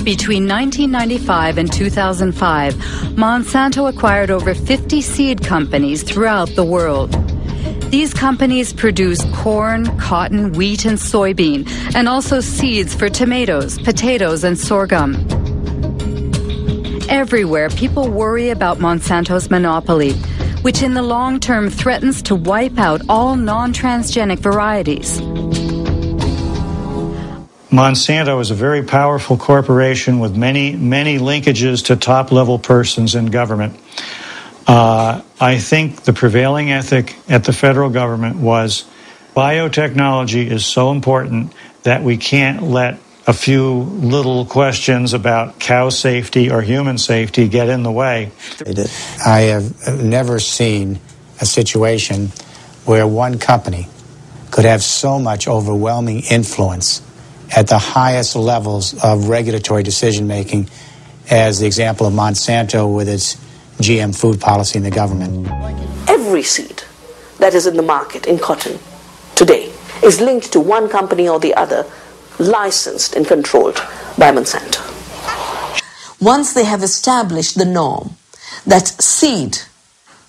Between 1995 and 2005, Monsanto acquired over 50 seed companies throughout the world. These companies produce corn, cotton, wheat, and soybean, and also seeds for tomatoes, potatoes, and sorghum. Everywhere, people worry about Monsanto's monopoly, which in the long term threatens to wipe out all non-transgenic varieties. Monsanto is a very powerful corporation with many linkages to top-level persons in government. I think the prevailing ethic at the federal government was biotechnology is so important that we can't let a few little questions about cow safety or human safety get in the way. I have never seen a situation where one company could have so much overwhelming influence at the highest levels of regulatory decision-making as the example of Monsanto with its GM food policy in the government. Every seed that is in the market in cotton today is linked to one company or the other, licensed and controlled by Monsanto. Once they have established the norm that seed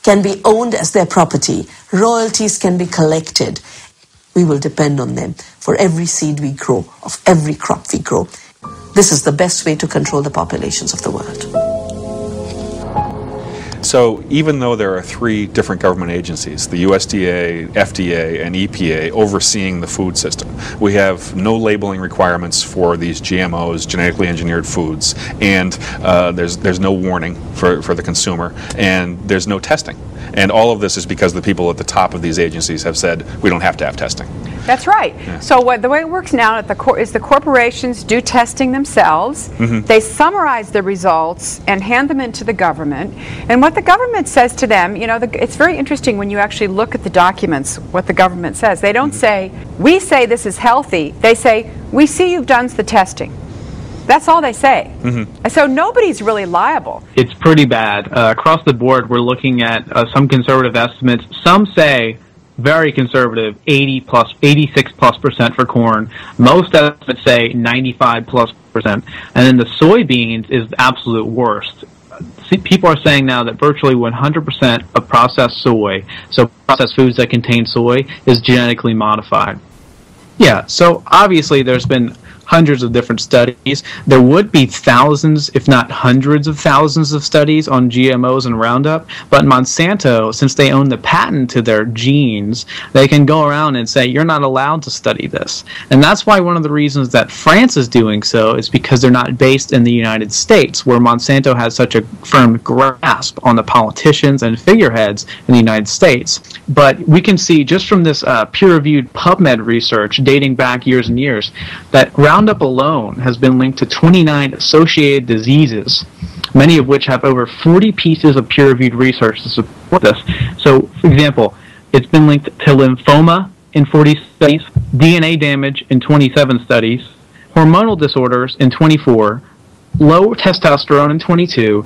can be owned as their property, royalties can be collected, we will depend on them for every seed we grow, of every crop we grow. This is the best way to control the populations of the world. So even though there are 3 different government agencies, the USDA, FDA, and EPA, overseeing the food system, we have no labeling requirements for these GMOs, genetically engineered foods, and there's no warning for the consumer, and there's no testing. And all of this is because the people at the top of these agencies have said we don't have to have testing. That's right. Yeah. So the way it works now is the corporations do testing themselves. Mm-hmm. They summarize the results and hand them into the government. And what the government says to them, it's very interesting when you actually look at the documents, what the government says. They don't say, we say this is healthy. They say, we see you've done the testing. That's all they say. Mm-hmm. So nobody's really liable. It's pretty bad. Across the board, we're looking at some conservative estimates. Some say very conservative, 86+% for corn. Most estimates say 95+%. And then the soybeans is the absolute worst. People are saying now that virtually 100% of processed soy, so processed foods that contain soy, is genetically modified. Yeah, so obviously there's been hundreds of different studies. There would be thousands, if not hundreds of thousands of studies on GMOs and Roundup, but Monsanto, since they own the patent to their genes, they can go around and say, you're not allowed to study this. And that's why one of the reasons that France is doing so is because they're not based in the United States, where Monsanto has such a firm grasp on the politicians and figureheads in the United States. But we can see just from this peer-reviewed PubMed research dating back years and years that Roundup alone has been linked to 29 associated diseases, many of which have over 40 pieces of peer-reviewed research to support this. So, for example, it's been linked to lymphoma in 40 studies, DNA damage in 27 studies, hormonal disorders in 24, low testosterone in 22,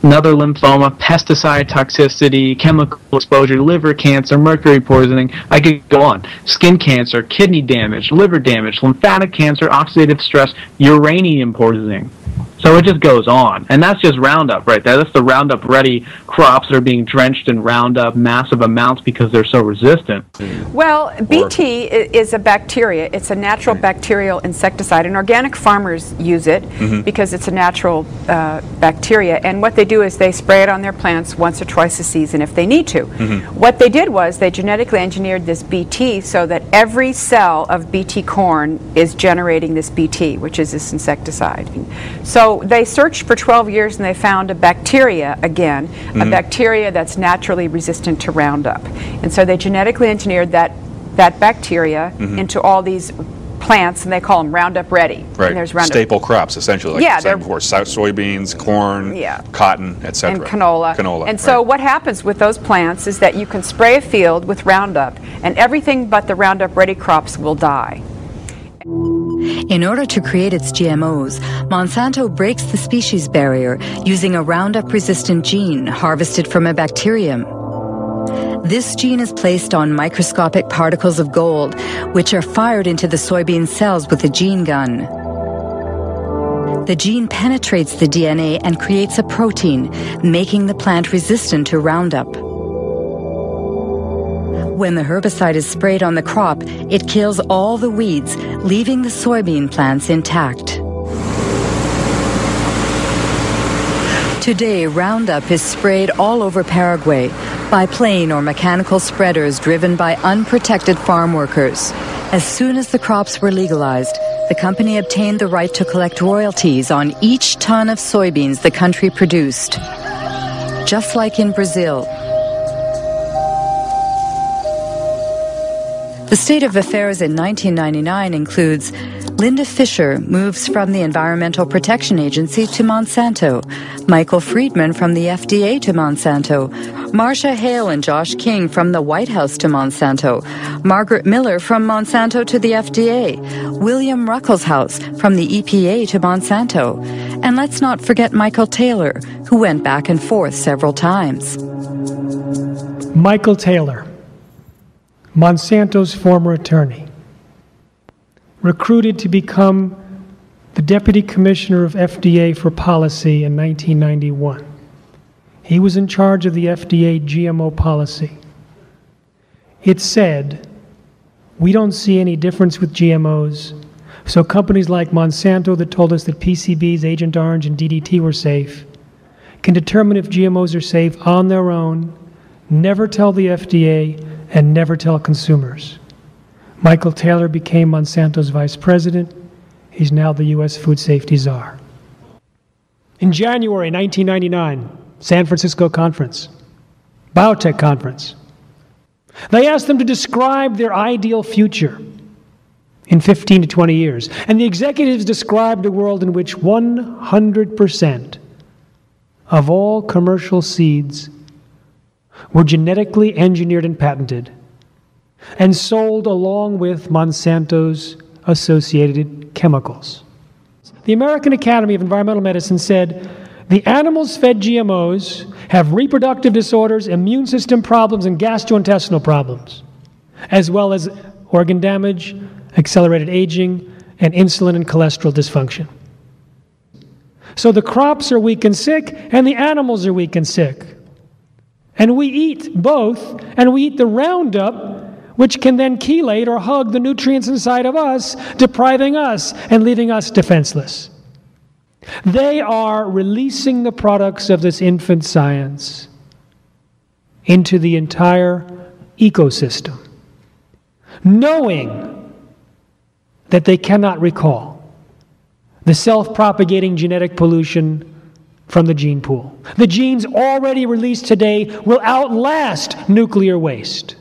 another lymphoma, pesticide toxicity, chemical exposure, liver cancer, mercury poisoning. I could go on. Skin cancer, kidney damage, liver damage, lymphatic cancer, oxidative stress, uranium poisoning. So it just goes on. And that's just Roundup right there. That's the Roundup Ready crops that are being drenched in Roundup, massive amounts because they're so resistant. Well, BT is a bacteria. It's a natural bacterial insecticide, and organic farmers use it because it's a natural bacteria. And what they do is they spray it on their plants once or twice a season if they need to. What they did was they genetically engineered this BT so that every cell of BT corn is generating this BT, which is this insecticide. So they searched for 12 years and they found a bacteria again, a bacteria that's naturally resistant to Roundup. And so they genetically engineered that bacteria into all these plants, and they call them Roundup Ready. Right. And there's Roundup. Staple crops, essentially, like you said before, soybeans, corn, cotton, etc. And canola. And so what happens with those plants is that you can spray a field with Roundup, and everything but the Roundup Ready crops will die. In order to create its GMOs, Monsanto breaks the species barrier using a Roundup-resistant gene harvested from a bacterium. This gene is placed on microscopic particles of gold, which are fired into the soybean cells with a gene gun. The gene penetrates the DNA and creates a protein, making the plant resistant to Roundup. When the herbicide is sprayed on the crop, it kills all the weeds, leaving the soybean plants intact. Today, Roundup is sprayed all over Paraguay by plane or mechanical spreaders driven by unprotected farm workers. As soon as the crops were legalized, the company obtained the right to collect royalties on each ton of soybeans the country produced. Just like in Brazil. The state of affairs in 1999 includes Linda Fisher moves from the Environmental Protection Agency to Monsanto, Michael Friedman from the FDA to Monsanto, Marcia Hale and Josh King from the White House to Monsanto, Margaret Miller from Monsanto to the FDA, William Ruckelshaus from the EPA to Monsanto, and let's not forget Michael Taylor, who went back and forth several times. Michael Taylor, Monsanto's former attorney, recruited to become the Deputy Commissioner of FDA for Policy in 1991. He was in charge of the FDA GMO policy. It said, we don't see any difference with GMOs, so companies like Monsanto that told us that PCBs, Agent Orange, and DDT were safe can determine if GMOs are safe on their own, never tell the FDA, and never tell consumers. Michael Taylor became Monsanto's vice president. He's now the U.S. food safety czar. In January 1999, San Francisco conference, biotech conference, they asked them to describe their ideal future in 15 to 20 years. And the executives described a world in which 100% of all commercial seeds were genetically engineered and patented and sold along with Monsanto's associated chemicals. The American Academy of Environmental Medicine said, the animals fed GMOs have reproductive disorders, immune system problems, and gastrointestinal problems, as well as organ damage, accelerated aging, and insulin and cholesterol dysfunction. So the crops are weak and sick, and the animals are weak and sick. And we eat both, and we eat the Roundup, which can then chelate or hug the nutrients inside of us, depriving us and leaving us defenseless. They are releasing the products of this infant science into the entire ecosystem, knowing that they cannot recall the self-propagating genetic pollution from the gene pool. The genes already released today will outlast nuclear waste,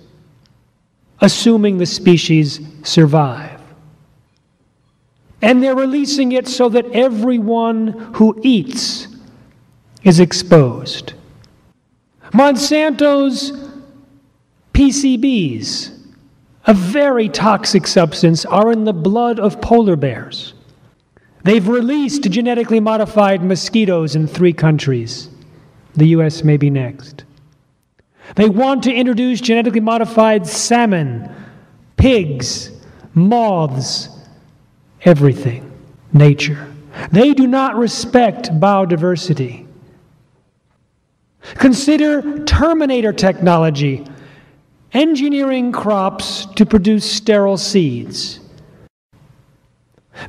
assuming the species survive. And they're releasing it so that everyone who eats is exposed. Monsanto's PCBs, a very toxic substance, are in the blood of polar bears. They've released genetically modified mosquitoes in 3 countries. The U.S. may be next. They want to introduce genetically modified salmon, pigs, moths, everything, nature. They do not respect biodiversity. Consider Terminator technology, engineering crops to produce sterile seeds.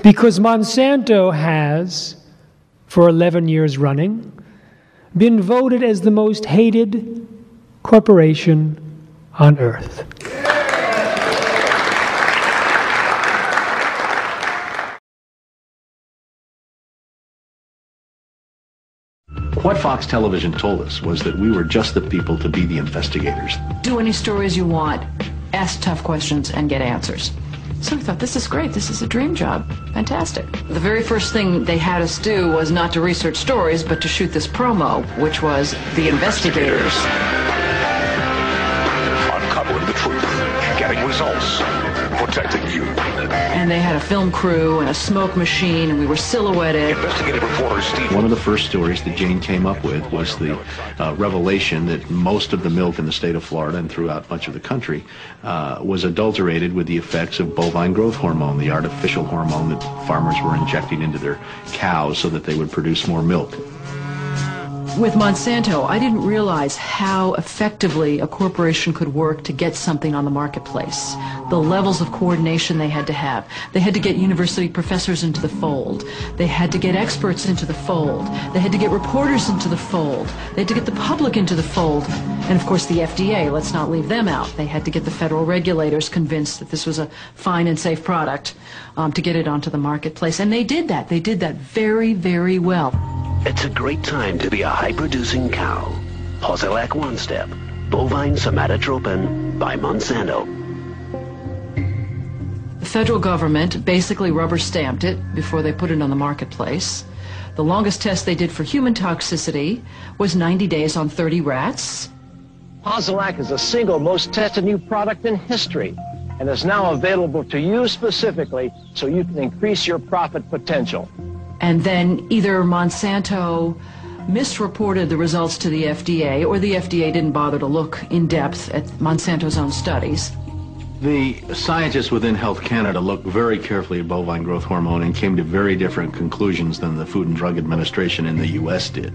Because Monsanto has, for 11 years running, been voted as the most hated corporation on earth. What Fox Television told us was that we were just the people to be the investigators. Do any stories you want, ask tough questions, and get answers. So we thought, this is great. This is a dream job. Fantastic. The very first thing they had us do was not to research stories, but to shoot this promo, which was The Investigators. Uncovering the truth. getting results, protecting you. And they had a film crew and a smoke machine, and we were silhouetted. Investigative reporter Steve. One of the first stories that Jane came up with was the revelation that most of the milk in the state of Florida and throughout much of the country was adulterated with the effects of bovine growth hormone, the artificial hormone that farmers were injecting into their cows so that they would produce more milk. With Monsanto, I didn't realize how effectively a corporation could work to get something on the marketplace. The levels of coordination they had to have. They had to get university professors into the fold. They had to get experts into the fold. They had to get reporters into the fold. They had to get the public into the fold. And of course the FDA, let's not leave them out. They had to get the federal regulators convinced that this was a fine and safe product to get it onto the marketplace. And they did that. They did that very, very well. It's a great time to be a high-producing cow. Posilac One Step, bovine somatotropin by Monsanto. The federal government basically rubber-stamped it before they put it on the marketplace. The longest test they did for human toxicity was 90 days on 30 rats. Posilac is the single most tested new product in history and is now available to you specifically so you can increase your profit potential. And then either Monsanto misreported the results to the FDA, or the FDA didn't bother to look in depth at Monsanto's own studies. The scientists within Health Canada looked very carefully at bovine growth hormone and came to very different conclusions than the Food and Drug Administration in the U.S. did.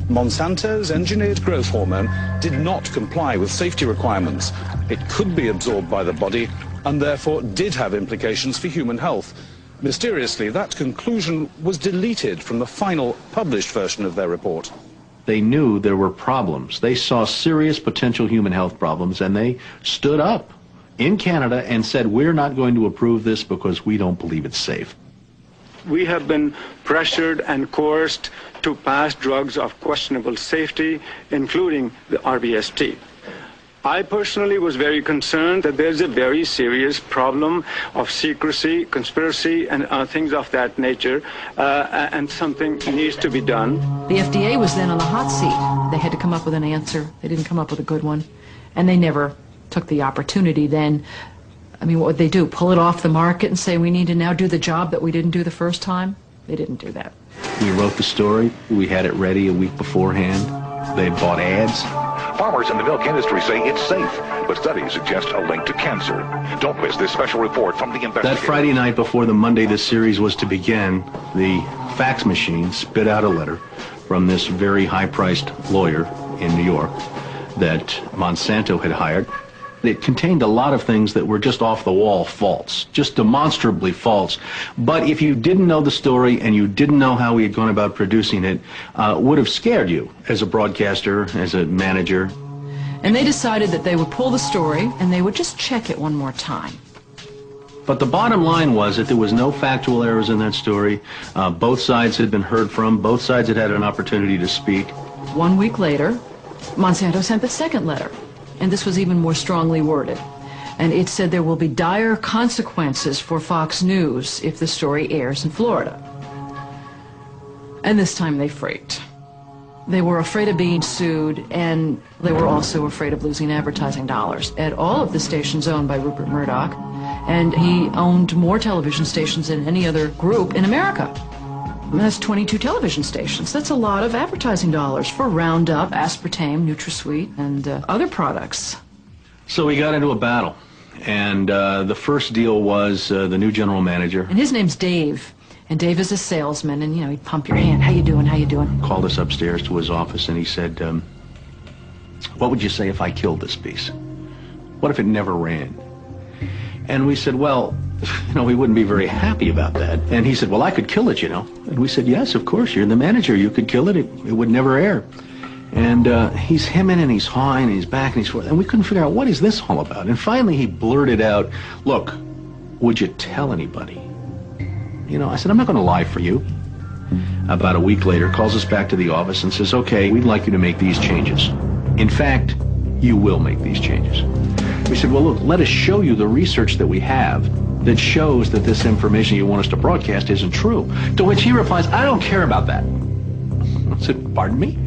Monsanto's engineered growth hormone did not comply with safety requirements. It could be absorbed by the body and therefore did have implications for human health. Mysteriously, that conclusion was deleted from the final published version of their report. They knew there were problems. They saw serious potential human health problems, and they stood up in Canada and said, we're not going to approve this because we don't believe it's safe. We have been pressured and coerced to pass drugs of questionable safety, including the RBST. I personally was very concerned that there's a very serious problem of secrecy, conspiracy, and things of that nature, and something needs to be done. The FDA was then on the hot seat. They had to come up with an answer. They didn't come up with a good one, and they never took the opportunity then. I mean, what would they do? Pull it off the market and say we need to now do the job that we didn't do the first time? They didn't do that. We wrote the story. We had it ready a week beforehand. They bought ads. Farmers in the milk industry say it's safe, but studies suggest a link to cancer. Don't miss this special report from the investigator. That Friday night before the Monday this series was to begin, the fax machine spit out a letter from this very high-priced lawyer in New York that Monsanto had hired. It contained a lot of things that were just off-the-wall false, just demonstrably false. But if you didn't know the story and you didn't know how he had gone about producing it, would have scared you as a broadcaster, as a manager. And they decided that they would pull the story and they would just check it one more time. But the bottom line was that there was no factual errors in that story. Both sides had been heard from. Both sides had had an opportunity to speak. 1 week later, Monsanto sent the second letter. And this was even more strongly worded. And it said there will be dire consequences for Fox News if the story airs in Florida. And this time they freaked. They were afraid of being sued, and they were also afraid of losing advertising dollars at all of the stations owned by Rupert Murdoch. And he owned more television stations than any other group in America. And that's 22 television stations. That's a lot of advertising dollars for Roundup, aspartame, NutraSweet, and other products. So we got into a battle, and the first deal was the new general manager. And his name's Dave, and Dave is a salesman, and you know, he'd pump your hand. How you doing? How you doing? Called us upstairs to his office, and he said, what would you say if I killed this piece? What if it never ran? And we said, well, you know, we wouldn't be very happy about that. And he said, well, I could kill it, you know. And we said, yes, of course, you're the manager. You could kill it. It would never air. And he's hemming and he's hawing and he's back and he's forth. And we couldn't figure out, what is this all about? And finally he blurted out, look, would you tell anybody? You know, I said, I'm not going to lie for you. About a week later, calls us back to the office and says, okay, we'd like you to make these changes. In fact, you will make these changes. We said, well, look, let us show you the research that we have that shows that this information you want us to broadcast isn't true. To which he replies, I don't care about that. I said, pardon me?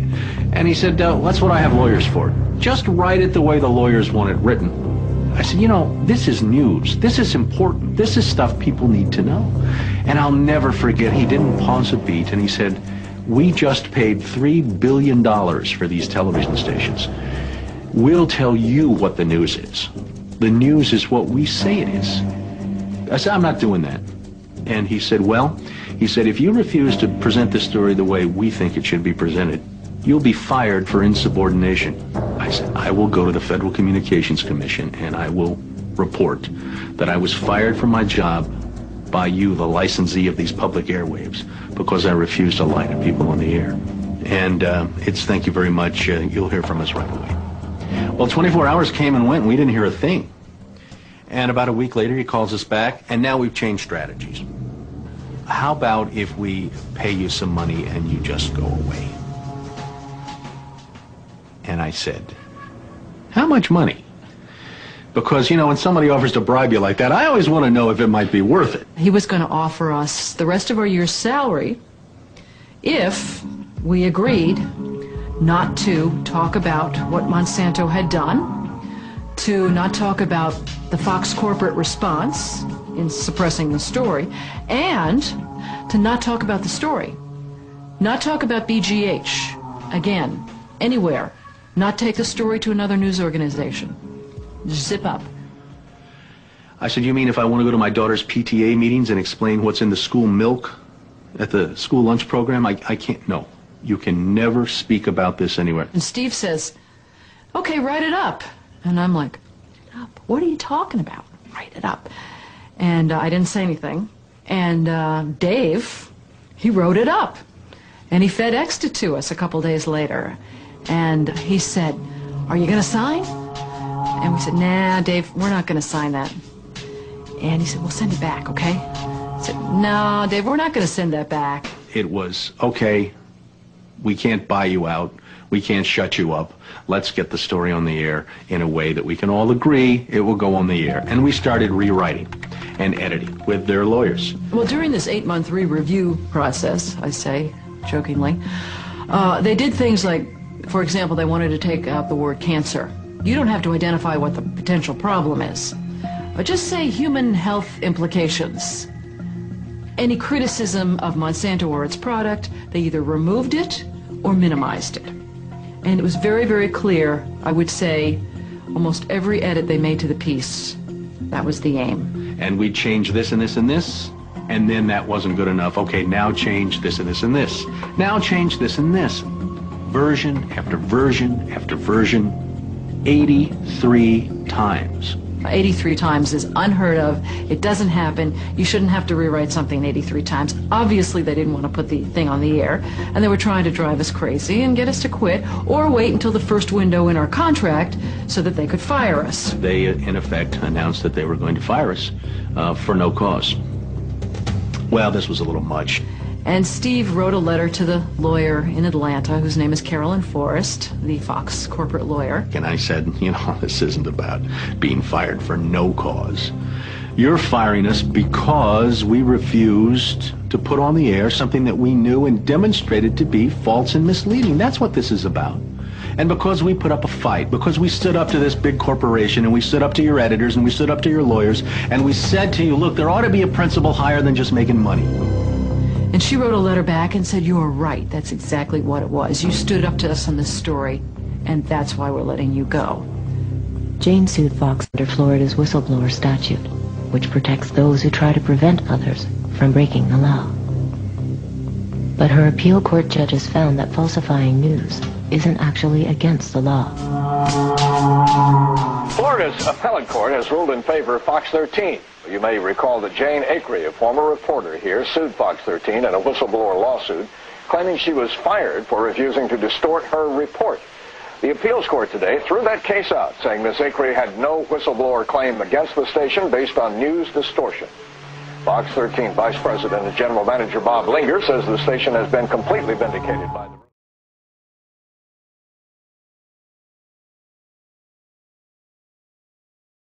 And he said, that's what I have lawyers for. Just write it the way the lawyers want it written. I said, you know, this is news. This is important. This is stuff people need to know. And I'll never forget, he didn't pause a beat, and he said, we just paid $3 billion for these television stations. We'll tell you what the news is. The news is what we say it is. I said, I'm not doing that. And he said, well, he said, if you refuse to present this story the way we think it should be presented, you'll be fired for insubordination. I said, I will go to the Federal Communications Commission and I will report that I was fired from my job by you, the licensee of these public airwaves, because I refused to lie to people on the air. And it's thank you very much. You'll hear from us right away. Well, 24 hours came and went and we didn't hear a thing. And about a week later, he calls us back, and now we've changed strategies. How about if we pay you some money and you just go away? And I said, how much money? Because, you know, when somebody offers to bribe you like that, I always want to know if it might be worth it. He was going to offer us the rest of our year's salary if we agreed not to talk about what Monsanto had done, to not talk about the Fox corporate response in suppressing the story, and to not talk about the story. Not talk about BGH, again, anywhere. Not take the story to another news organization. Just zip up. I said, you mean if I want to go to my daughter's PTA meetings and explain what's in the school milk at the school lunch program, I can't, no. You can never speak about this anywhere. And Steve says, okay, write it up. And I'm like, what are you talking about? Write it up. And I didn't say anything. And Dave, he wrote it up. And he FedExed it to us a couple days later. And he said, are you going to sign? And we said, nah, Dave, we're not going to sign that. And he said, well, send it back, okay? I said, no, Dave, we're not going to send that back. It was, okay, we can't buy you out. We can't shut you up. Let's get the story on the air in a way that we can all agree it will go on the air. And we started rewriting and editing with their lawyers. Well, during this 8-month re-review process, I say jokingly, they did things like, for example, they wanted to take out the word cancer. You don't have to identify what the potential problem is, but just say human health implications. Any criticism of Monsanto or its product, they either removed it or minimized it. And it was very, very clear, I would say, almost every edit they made to the piece, that was the aim. And we changed this and this and this, and then that wasn't good enough. Okay, now change this and this and this. Now change this and this. Version after version after version, 83 times. 83 times is unheard of. It doesn't happen. You shouldn't have to rewrite something 83 times. Obviously, they didn't want to put the thing on the air, and they were trying to drive us crazy and get us to quit or wait until the first window in our contract so that they could fire us. They, in effect, announced that they were going to fire us for no cause. Well, this was a little much. And Steve wrote a letter to the lawyer in Atlanta, whose name is Carolyn Forrest, the Fox corporate lawyer. And I said, you know, this isn't about being fired for no cause. You're firing us because we refused to put on the air something that we knew and demonstrated to be false and misleading. That's what this is about. And because we put up a fight, because we stood up to this big corporation, and we stood up to your editors, and we stood up to your lawyers, and we said to you, look, there ought to be a principle higher than just making money. And she wrote a letter back and said, you are right. That's exactly what it was. You stood up to us on this story, and that's why we're letting you go. Jane sued Fox under Florida's whistleblower statute, which protects those who try to prevent others from breaking the law. But her appeal court judges found that falsifying news isn't actually against the law. Florida's appellate court has ruled in favor of Fox 13. You may recall that Jane Acree, a former reporter here, sued Fox 13 in a whistleblower lawsuit, claiming she was fired for refusing to distort her report. The appeals court today threw that case out, saying Ms. Acree had no whistleblower claim against the station based on news distortion. Fox 13 Vice President and General Manager Bob Linger says the station has been completely vindicated by the...